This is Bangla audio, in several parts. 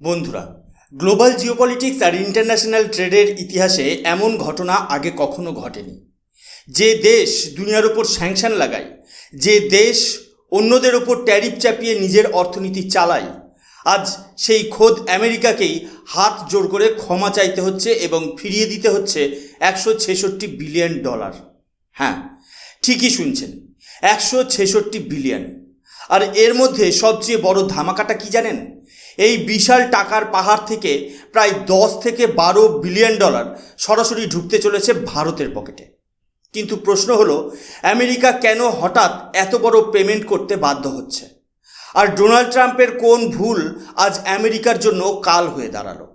বন্ধুরা, গ্লোবাল জিওপলিটিক্স আর ইন্টারন্যাশনাল ট্রেডের ইতিহাসে এমন ঘটনা আগে কখনো ঘটেনি। যে দেশ দুনিয়ার ওপর স্যাংশন লাগায়, যে দেশ অন্যদের ওপর ট্যারিফ চাপিয়ে নিজের অর্থনীতি চালায়, আজ সেই খোদ আমেরিকাকেই হাত জোর করে ক্ষমা চাইতে হচ্ছে এবং ফিরিয়ে দিতে হচ্ছে $166 বিলিয়ন। হ্যাঁ, ঠিকই শুনছেন, 166 বিলিয়ন। আর এর মধ্যে সবচেয়ে বড় ধামাকাটা কি জানেন? এই বিশাল টাকার পাহাড় থেকে প্রায় 10 থেকে 12 বিলিয়ন ডলার সরাসরি ঢুকতে চলেছে ভারতের পকেটে। কিন্তু প্রশ্ন হলো, আমেরিকা কেন হঠাৎ এত বড় পেমেন্ট করতে বাধ্য হচ্ছে? আর ডোনাল্ড ট্রাম্পের কোন ভুল আজ আমেরিকার জন্য কাল হয়ে দাঁড়ালো?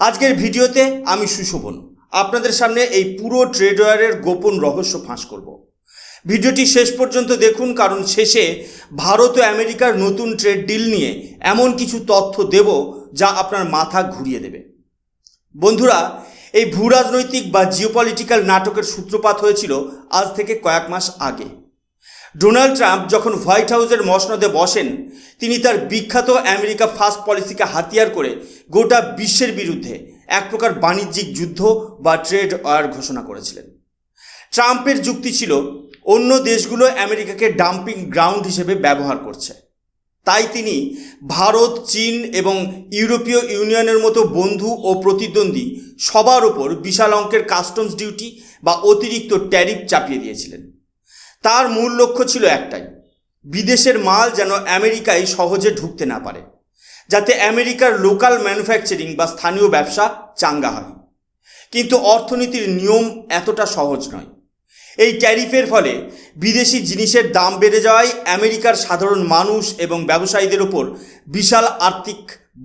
আজকের ভিডিওতে আমি সুশোভন আপনাদের সামনে এই পুরো ট্রেড ওয়ারের গোপন রহস্য ফাঁস করব। ভিডিওটি শেষ পর্যন্ত দেখুন, কারণ শেষে ভারত ও আমেরিকার নতুন ট্রেড ডিল নিয়ে এমন কিছু তথ্য দেব যা আপনার মাথা ঘুরিয়ে দেবে। বন্ধুরা, এই ভূরাজনৈতিক বা জিওপলিটিক্যাল নাটকের সূত্রপাত হয়েছিল আজ থেকে কয়েক মাস আগে। ডোনাল্ড ট্রাম্প যখন হোয়াইট হাউসের মসনদে বসেন, তিনি তার বিখ্যাত আমেরিকা ফার্স্ট পলিসিকে হাতিয়ার করে গোটা বিশ্বের বিরুদ্ধে এক প্রকার বাণিজ্যিক যুদ্ধ বা ট্রেড ওয়ার ঘোষণা করেছিলেন। ট্রাম্পের যুক্তি ছিল, অন্য দেশগুলো আমেরিকাকে ডাম্পিং গ্রাউন্ড হিসেবে ব্যবহার করছে, তাই তিনি ভারত, চীন এবং ইউরোপীয় ইউনিয়নের মতো বন্ধু ও প্রতিদ্বন্দ্বী সবার ওপর বিশাল অঙ্কের কাস্টমস ডিউটি বা অতিরিক্ত ট্যারিফ চাপিয়ে দিয়েছিলেন। তার মূল লক্ষ্য ছিল একটাই, বিদেশের মাল যেন আমেরিকায় সহজে ঢুকতে না পারে, যাতে আমেরিকার লোকাল ম্যানুফ্যাকচারিং বা স্থানীয় ব্যবসা চাঙ্গা হয়। কিন্তু অর্থনীতির নিয়ম এতটা সহজ নয়। এই ট্যারিফের ফলে বিদেশি জিনিসের দাম বেড়ে যাওয়ায় আমেরিকার সাধারণ মানুষ এবং ব্যবসায়ীদের ওপর বিশাল আর্থিক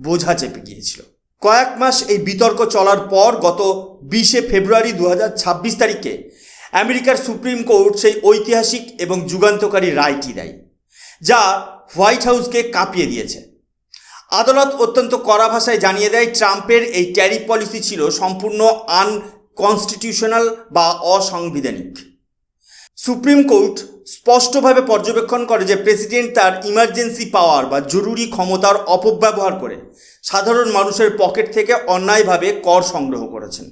বোঝা চেপে গিয়েছিল। কয়েক মাস এই বিতর্ক চলার পর গত 20 ফেব্রুয়ারি 2026 তারিখে আমেরিকার সুপ্রিম কোর্ট সেই ঐতিহাসিক এবং যুগান্তকারী রায়টি দেয়, যা হোয়াইট হাউসকে কাঁপিয়ে দিয়েছে। আদালত অত্যন্ত কড়া ভাষায় জানিয়ে দেয়, ট্রাম্পের এই ট্যারিফ পলিসি ছিল সম্পূর্ণ আনকনস্টিটিউশনাল বা অসাংবিধানিক। সুপ্রিম কোর্ট স্পষ্টভাবে পর্যবেক্ষণ করে যে প্রেসিডেন্ট তার ইমার্জেন্সি পাওয়ার বা জরুরি ক্ষমতার অপব্যবহার করে সাধারণ মানুষের পকেট থেকে অন্যায়ভাবে কর সংগ্রহ করেছেন।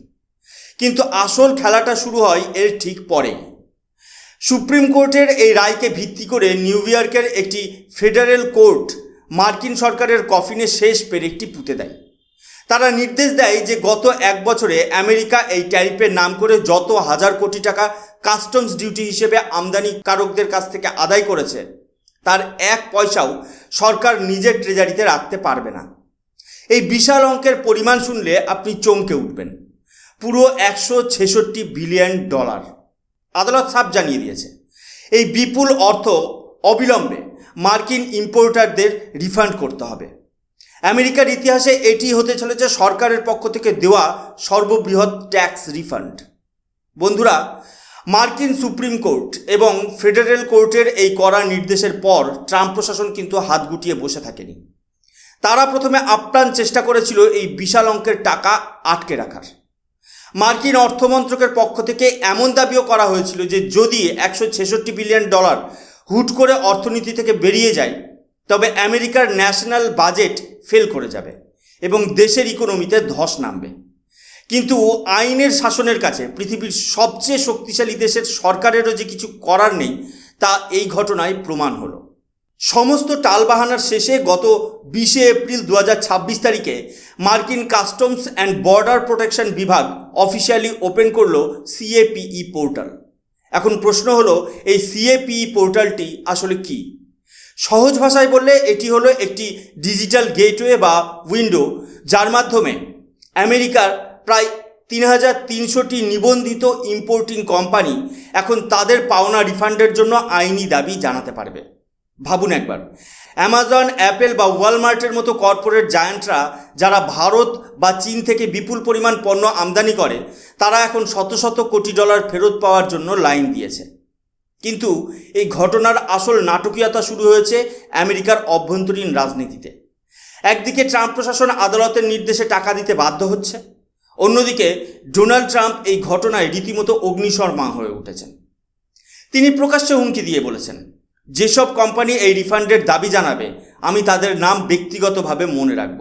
কিন্তু আসল খেলাটা শুরু হয় এর ঠিক পরেই। সুপ্রিম কোর্টের এই রায়কে ভিত্তি করে নিউ ইয়র্কের একটি ফেডারেল কোর্ট মার্কিন সরকারের কফিনে শেষ পেরেকটি পুঁতে দেয়। তারা নির্দেশ দেয় যে গত এক বছরে আমেরিকা এই ট্যারিফের নাম করে যত হাজার কোটি টাকা কাস্টমস ডিউটি হিসেবে আমদানিকারকদের কাছ থেকে আদায় করেছে, তার 1 পয়সাও সরকার নিজের ট্রেজারিতে রাখতে পারবে না। এই বিশাল অঙ্কের পরিমাণ শুনলে আপনি চমকে উঠবেন। পুরো $166 বিলিয়ন। আদালত সাফ জানিয়ে দিয়েছে, এই বিপুল অর্থ অবিলম্বে মার্কিন ইম্পোর্টারদের রিফান্ড করতে হবে। আমেরিকার ইতিহাসে এটি হতে চলেছে সরকারের পক্ষ থেকে দেওয়া সর্ববৃহৎ ট্যাক্স রিফান্ড। বন্ধুরা, মার্কিন সুপ্রিম কোর্ট এবং ফেডারেল কোর্টের এই কড়া নির্দেশের পর ট্রাম্প প্রশাসন কিন্তু হাত গুটিয়ে বসে থাকেনি। তারা প্রথমে আপ্রাণ চেষ্টা করেছিল এই বিশাল অঙ্কের টাকা আটকে রাখার। মার্কিন অর্থমন্ত্রকের পক্ষ থেকে এমন দাবিও করা হয়েছিল যে যদি $166 বিলিয়ন হুট করে অর্থনীতি থেকে বেরিয়ে যায়, তবে আমেরিকার ন্যাশনাল বাজেট ফেল করে যাবে এবং দেশের ইকোনমিতে ধস নামবে। কিন্তু আইনের শাসনের কাছে পৃথিবীর সবচেয়ে শক্তিশালী দেশের সরকারেরও যে কিছু করার নেই, তা এই ঘটনায় প্রমাণ হলো। সমস্ত টালবাহানার শেষে গত 20 এপ্রিল 2026 তারিখে মার্কিন কাস্টমস অ্যান্ড বর্ডার প্রোটেকশন বিভাগ অফিসিয়ালি ওপেন করলো CAPE পোর্টাল। এখন প্রশ্ন হলো, এই CAPE পোর্টালটি আসলে কি? সহজ ভাষায় বললে এটি হলো একটি ডিজিটাল গেটওয়ে বা উইন্ডো, যার মাধ্যমে আমেরিকার প্রায় 3300টি নিবন্ধিত ইম্পোর্টিং কোম্পানি এখন তাদের পাওনা রিফান্ডের জন্য আইনি দাবি জানাতে পারবে। ভাবুন একবার, অ্যামাজন, অ্যাপেল বা ওয়ালমার্টের মতো কর্পোরেট জায়ান্টরা যারা ভারত বা চীন থেকে বিপুল পরিমাণ পণ্য আমদানি করে, তারা এখন শত শত কোটি ডলার ফেরত পাওয়ার জন্য লাইন দিয়েছে। কিন্তু এই ঘটনার আসল নাটকীয়তা শুরু হয়েছে আমেরিকার অভ্যন্তরীণ রাজনীতিতে। একদিকে ট্রাম্প প্রশাসন আদালতের নির্দেশে টাকা দিতে বাধ্য হচ্ছে, অন্যদিকে ডোনাল্ড ট্রাম্প এই ঘটনায় রীতিমতো অগ্নিশর্মা হয়ে উঠেছেন। তিনি প্রকাশ্যে হুমকি দিয়ে বলেছেন, যেসব কোম্পানি এই রিফান্ডের দাবি জানাবে আমি তাদের নাম ব্যক্তিগতভাবে মনে রাখব।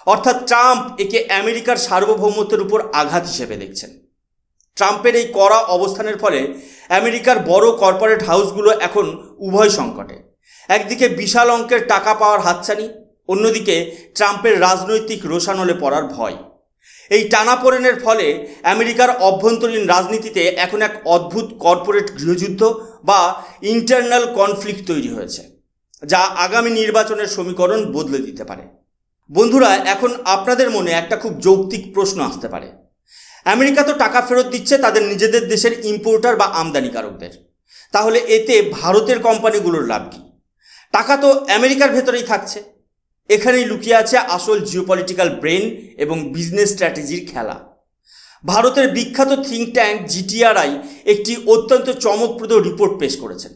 অর্থাৎ ট্রাম্প একে আমেরিকার সার্বভৌমত্বের উপর আঘাত হিসেবে দেখছেন। ট্রাম্পের এই কড়া অবস্থানের ফলে আমেরিকার বড় কর্পোরেট হাউসগুলো এখন উভয় সংকটে। একদিকে বিশাল অঙ্কের টাকা পাওয়ার হাতছানি, অন্যদিকে ট্রাম্পের রাজনৈতিক রোষানলে পড়ার ভয়। এই টানাপোড়েনের ফলে আমেরিকার অভ্যন্তরীণ রাজনীতিতে এখন এক অদ্ভুত কর্পোরেট গৃহযুদ্ধ বা ইন্টারনাল কনফ্লিক্ট তৈরি হয়েছে, যা আগামী নির্বাচনের সমীকরণ বদলে দিতে পারে। বন্ধুরা, এখন আপনাদের মনে একটা খুব যৌক্তিক প্রশ্ন আসতে পারে। আমেরিকা তো টাকা ফেরত দিচ্ছে তাদের নিজেদের দেশের ইম্পোর্টার বা আমদানিকারকদের, তাহলে এতে ভারতের কোম্পানিগুলোর লাভ কী? টাকা তো আমেরিকার ভেতরেই থাকছে। এখানেই লুকিয়ে আছে আসল জিওপলিটিক্যাল ব্রেন এবং বিজনেস স্ট্র্যাটেজির খেলা। ভারতের বিখ্যাত থিঙ্ক ট্যাঙ্ক জিটিআরআই একটি অত্যন্ত চমকপ্রদ রিপোর্ট পেশ করেছেন।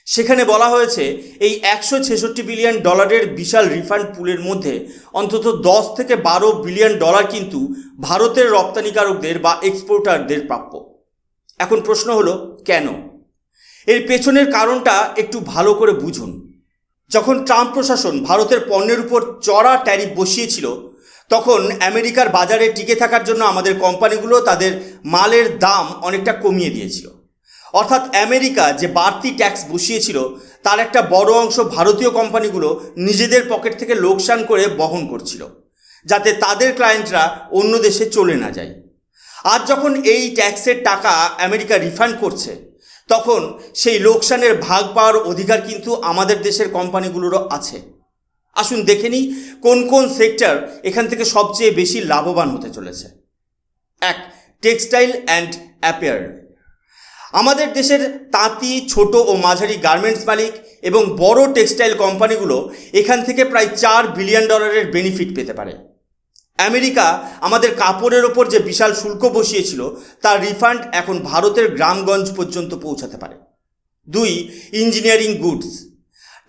সেখানে বলা হয়েছে এই $166 বিলিয়ন বিশাল রিফান্ড পুলের মধ্যে অন্তত 10 থেকে 12 বিলিয়ন ডলার কিন্তু ভারতের রপ্তানিকারকদের বা এক্সপোর্টারদের প্রাপ্য। এখন প্রশ্ন হলো, কেন? এর পেছনের কারণটা একটু ভালো করে বুঝুন। যখন ট্রাম্প প্রশাসন ভারতের পণ্যের উপর চড়া ট্যারিফ বসিয়েছিল, তখন আমেরিকার বাজারে টিকে থাকার জন্য আমাদের কোম্পানিগুলো তাদের মালের দাম অনেকটা কমিয়ে দিয়েছিল। অর্থাৎ আমেরিকা যে বাড়তি ট্যাক্স বসিয়েছিল তার একটা বড় অংশ ভারতীয় কোম্পানিগুলো নিজেদের পকেট থেকে লোকসান করে বহন করছিল, যাতে তাদের ক্লায়েন্টরা অন্য দেশে চলে না যায়। আজ যখন এই ট্যাক্সের টাকা আমেরিকা রিফান্ড করছে, তখন সেই লোকসানের ভাগ পাওয়ার অধিকার কিন্তু আমাদের দেশের কোম্পানিগুলোরও আছে। আসুন দেখে নিই কোন কোন সেক্টর এখান থেকে সবচেয়ে বেশি লাভবান হতে চলেছে। 1. Textile and appear. আমাদের দেশের তাঁতি, ছোট ও মাঝারি গার্মেন্টস মালিক এবং বড় টেক্সটাইল কোম্পানিগুলো এখান থেকে প্রায় $4 বিলিয়ন বেনিফিট পেতে পারে। আমেরিকা আমাদের কাপড়ের ওপর যে বিশাল শুল্ক বসিয়েছিল তার রিফান্ড এখন ভারতের গ্রামগঞ্জ পর্যন্ত পৌঁছাতে পারে। 2. Engineering goods.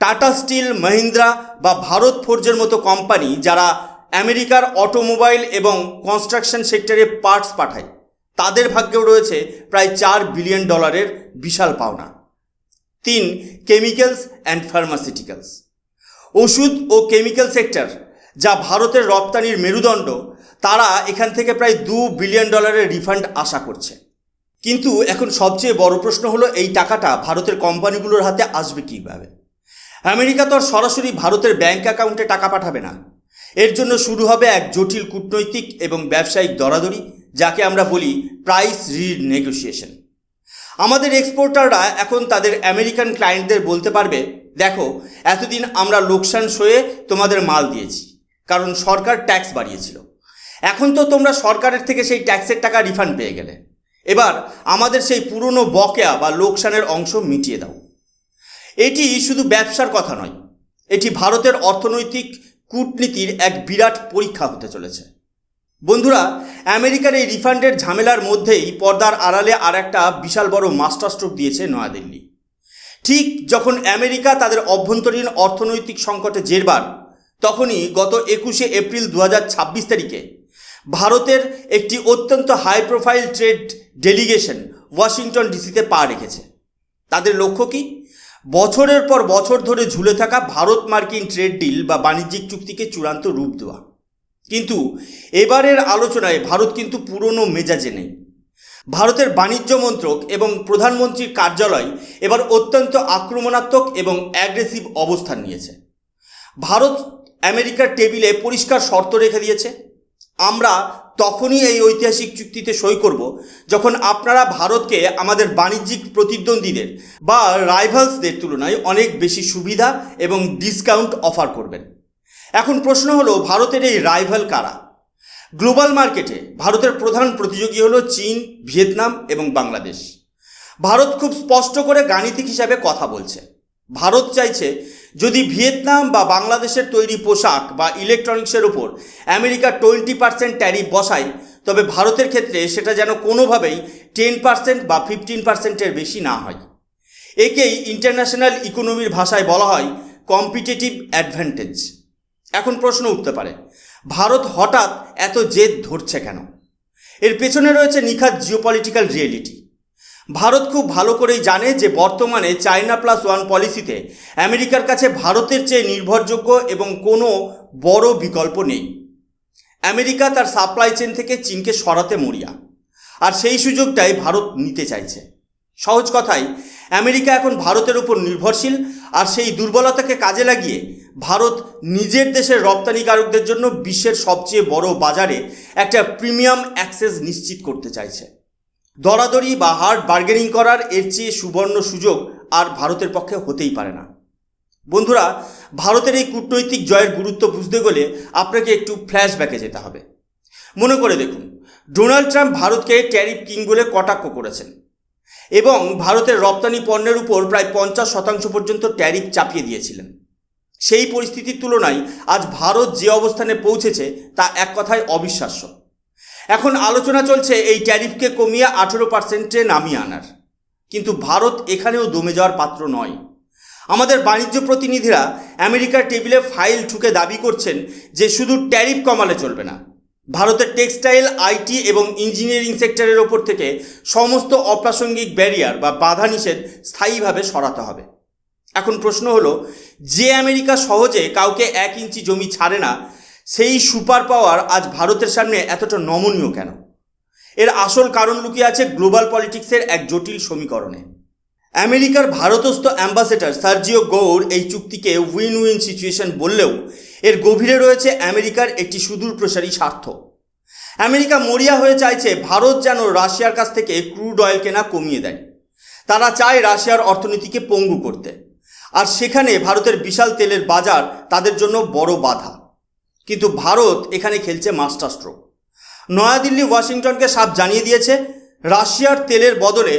Tata Steel, Mahindra বা ভারত ফোর্জের মতো কোম্পানি যারা আমেরিকার অটোমোবাইল এবং কনস্ট্রাকশন সেক্টরে পার্টস পাঠায়, তাদের ভাগ্যেও রয়েছে প্রায় $4 বিলিয়ন বিশাল পাওনা। 3. Chemicals and pharmaceuticals. ওষুধ ও কেমিক্যাল সেক্টর, যা ভারতের রপ্তানির মেরুদণ্ড, তারা এখান থেকে প্রায় $2 বিলিয়ন রিফান্ড আশা করছে। কিন্তু এখন সবচেয়ে বড় প্রশ্ন হলো, এই টাকাটা ভারতের কোম্পানিগুলোর হাতে আসবে কীভাবে? আমেরিকা তো আর সরাসরি ভারতের ব্যাংক অ্যাকাউন্টে টাকা পাঠাবে না। এর জন্য শুরু হবে এক জটিল কূটনৈতিক এবং ব্যবসায়িক দরাদরি, যাকে আমরা বলি প্রাইস রিনেগোসিয়েশন। আমাদের এক্সপোর্টাররা এখন তাদের আমেরিকান ক্লায়েন্টদের বলতে পারবে, দেখো, এতদিন আমরা লোকসান সয়ে তোমাদের মাল দিয়েছি, কারণ সরকার ট্যাক্স বাড়িয়েছিল। এখন তো তোমরা সরকারের থেকে সেই ট্যাক্সের টাকা রিফান্ড পেয়ে গেলে, এবার আমাদের সেই পুরনো বকেয়া বা লোকসানের অংশ মিটিয়ে দাও। এটি শুধু ব্যবসার কথা নয়, এটি ভারতের অর্থনৈতিক কূটনীতির এক বিরাট পরীক্ষা হতে চলেছে। বন্ধুরা, আমেরিকার এই রিফান্ডের ঝামেলার মধ্যেই পর্দার আড়ালে আর একটা বিশাল বড় মাস্টার স্ট্রোক দিয়েছে নয়াদিল্লি। ঠিক যখন আমেরিকা তাদের অভ্যন্তরীণ অর্থনৈতিক সংকটে জেরবার, তখনই গত 21শে এপ্রিল 2026 তারিখে ভারতের একটি অত্যন্ত high profile trade delegation Washington ডিসিতে পা রেখেছে। তাদের লক্ষ্য কি? বছরের পর বছর ধরে ঝুলে থাকা ভারত মার্কিন ট্রেড ডিল বা বাণিজ্যিক চুক্তিকে চূড়ান্ত রূপ দেওয়া। কিন্তু এবারের আলোচনায় ভারত কিন্তু পুরনো মেজাজে নেই। ভারতের বাণিজ্য মন্ত্রক এবং প্রধানমন্ত্রীর কার্যালয় এবার অত্যন্ত আক্রমণাত্মক এবং অ্যাগ্রেসিভ অবস্থান নিয়েছে। ভারত আমেরিকার টেবিলে পরিষ্কার শর্ত রেখে দিয়েছে, আমরা তখনই এই ঐতিহাসিক চুক্তিতে সই করব যখন আপনারা ভারতকে আমাদের বাণিজ্যিক প্রতিদ্বন্দ্বীদের বা রাইভালসদের তুলনায় অনেক বেশি সুবিধা এবং ডিসকাউন্ট অফার করবেন। এখন প্রশ্ন হলো, ভারতের এই রাইভাল কারা? গ্লোবাল মার্কেটে ভারতের প্রধান প্রতিযোগী হলো চীন, ভিয়েতনাম এবং বাংলাদেশ। ভারত খুব স্পষ্ট করে গাণিতিক হিসাবে কথা বলছে। ভারত চাইছে যদি ভিয়েতনাম বা বাংলাদেশের তৈরি পোশাক বা ইলেকট্রনিক্সের ওপর আমেরিকা 20% ট্যারিফ বসায়, তবে ভারতের ক্ষেত্রে সেটা যেন কোনোভাবেই 10% বা 15%-এর বেশি না হয়। একেই ইন্টারন্যাশনাল ইকোনমির ভাষায় বলা হয় কম্পিটিটিভ অ্যাডভান্টেজ। এখন প্রশ্ন উঠতে পারে, ভারত হঠাৎ এত জেদ ধরছে কেন? এর পেছনে রয়েছে নিখাত জিওপলিটিক্যাল রিয়েলিটি। ভারত খুব ভালো করেই জানে যে বর্তমানে চায়না +1 পলিসিতে আমেরিকার কাছে ভারতের চেয়ে নির্ভরযোগ্য এবং কোনো বড় বিকল্প নেই। আমেরিকা তার সাপ্লাই চেন থেকে চীনকে সরাতে মরিয়া, আর সেই সুযোগটাই ভারত নিতে চাইছে। সহজ কথায়, আমেরিকা এখন ভারতের উপর নির্ভরশীল, আর সেই দুর্বলতাকে কাজে লাগিয়ে ভারত নিজের দেশের রপ্তানিকারকদের জন্য বিশ্বের সবচেয়ে বড় বাজারে একটা প্রিমিয়াম অ্যাক্সেস নিশ্চিত করতে চাইছে। দরাদরি বা হার্ড বার্গেনিং করার এর চেয়ে সুবর্ণ সুযোগ আর ভারতের পক্ষে হতেই পারে না। বন্ধুরা, ভারতের এই কূটনৈতিক জয়ের গুরুত্ব বুঝতে গেলে আপনাকে একটু ফ্ল্যাশব্যাকে যেতে হবে। মনে করে দেখুন, ডোনাল্ড ট্রাম্প ভারতকে ট্যারিফ কিং বলে কটাক্ষ করেছেন এবং ভারতের রপ্তানি পণ্যের উপর প্রায় 50% পর্যন্ত ট্যারিফ চাপিয়ে দিয়েছিলেন। সেই পরিস্থিতির তুলনায় আজ ভারত যে অবস্থানে পৌঁছেছে তা এক কথায় অবিশ্বাস্য। এখন আলোচনা চলছে এই ট্যারিফকে কমিয়ে 18% নামিয়ে আনার, কিন্তু ভারত এখানেও দমে যাওয়ার পাত্র নয়। আমাদের বাণিজ্য প্রতিনিধিরা আমেরিকার টেবিলে ফাইল ঠুকে দাবি করছেন যে শুধু ট্যারিফ কমালে চলবে না, ভারতের টেক্সটাইল, আইটি এবং ইঞ্জিনিয়ারিং সেক্টরের ওপর থেকে সমস্ত অপ্রাসঙ্গিক ব্যারিয়ার বা বাধা নিষেধ স্থায়ীভাবে সরাতে হবে। এখন প্রশ্ন হলো, যে আমেরিকা সহজে কাউকে 1 ইঞ্চি জমি ছাড়ে না, সেই সুপার পাওয়ার আজ ভারতের সামনে এতটা নমনীয় কেন? এর আসল কারণ লুকিয়ে আছে গ্লোবাল পলিটিক্সের এক জটিল সমীকরণে। আমেরিকার ভারতস্থ অ্যাম্বাসেডর সার্জিও গৌর এই চুক্তিকে উইন উইন সিচুয়েশন বললেও এর গভীরে রয়েছে আমেরিকার একটি সুদূরপ্রসারী স্বার্থ। আমেরিকা মরিয়া হয়ে চাইছে ভারত যেন রাশিয়ার কাছ থেকে ক্রুড অয়েল কেনা কমিয়ে দেয়। তারা চায় রাশিয়ার অর্থনীতিকে পঙ্গু করতে, আর সেখানে ভারতের বিশাল তেলের বাজার তাদের জন্য বড় বাধা। কিন্তু ভারত এখানে খেলছে মাস্টার স্ট্রোক। নয়াদিল্লি ওয়াশিংটনকে সাফ জানিয়ে দিয়েছে, রাশিয়ার তেলের বদলে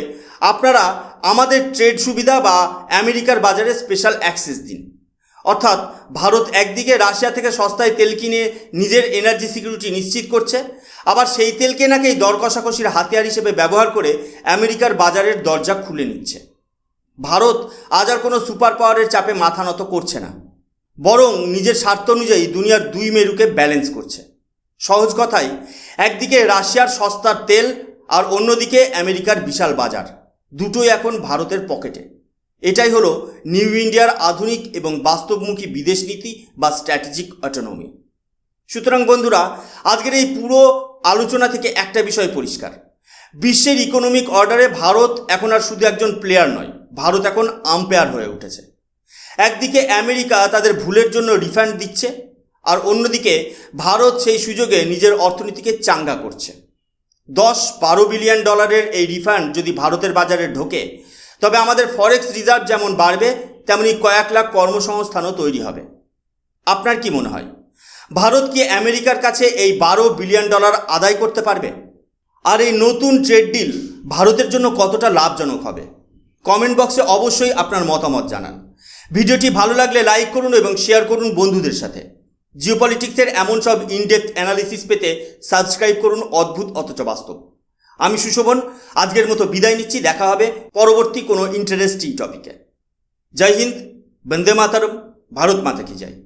আপনারা আমাদের ট্রেড সুবিধা বা আমেরিকার বাজারে স্পেশাল অ্যাক্সেস দিন। অর্থাৎ ভারত একদিকে রাশিয়া থেকে সস্তায় তেল কিনে নিজের এনার্জি সিকিউরিটি নিশ্চিত করছে, আবার সেই তেল কেনাকেই দর কষাকষির হাতিয়ার হিসেবে ব্যবহার করে আমেরিকার বাজারের দরজা খুলে নিচ্ছে। ভারত আজ আর কোনো সুপার পাওয়ারের চাপে মাথা নত করছে না, বরং নিজের স্বার্থ অনুযায়ী দুনিয়ার দুই মেরুকে ব্যালেন্স করছে। সহজ কথায়, একদিকে রাশিয়ার সস্তার তেল আর অন্যদিকে আমেরিকার বিশাল বাজার, দুটোই এখন ভারতের পকেটে। এটাই হলো নিউ ইন্ডিয়ার আধুনিক এবং বাস্তবমুখী বিদেশ নীতি বা স্ট্র্যাটেজিক অটোনমি। সুতরাং বন্ধুরা, আজকের এই পুরো আলোচনা থেকে একটা বিষয় পরিষ্কার, বিশ্বের ইকোনমিক অর্ডারে ভারত এখন আর শুধু একজন প্লেয়ার নয়, ভারত এখন আম্পায়ার হয়ে উঠেছে। একদিকে আমেরিকা তাদের ভুলের জন্য রিফান্ড দিচ্ছে, আর অন্যদিকে ভারত সেই সুযোগে নিজের অর্থনীতিকে চাঙ্গা করছে। $10-12 বিলিয়ন এই রিফান্ড যদি ভারতের বাজারে ঢোকে, তবে আমাদের ফরেক্স রিজার্ভ যেমন বাড়বে, তেমনি কয়েক লাখ কর্মসংস্থানও তৈরি হবে। আপনার কি মনে হয়, ভারত কি আমেরিকার কাছে এই $12 বিলিয়ন আদায় করতে পারবে? আর এই নতুন ট্রেড ডিল ভারতের জন্য কতটা লাভজনক হবে? কমেন্ট বক্সে অবশ্যই আপনার মতামত জানান। ভিডিওটি ভালো লাগলে লাইক করুন এবং শেয়ার করুন বন্ধুদের সাথে। জিওপলিটিক্সের এমন সব ইনডেপথ অ্যানালিসিস পেতে সাবস্ক্রাইব করুন অদ্ভুত অথচ বাস্তব। আমি সুশোভন, আজকের মতো বিদায় নিচ্ছি। দেখা হবে পরবর্তী কোনো ইন্টারেস্টিং টপিকে। জয় হিন্দ, বন্দে মাতরম, ভারত মাতা কি জয়।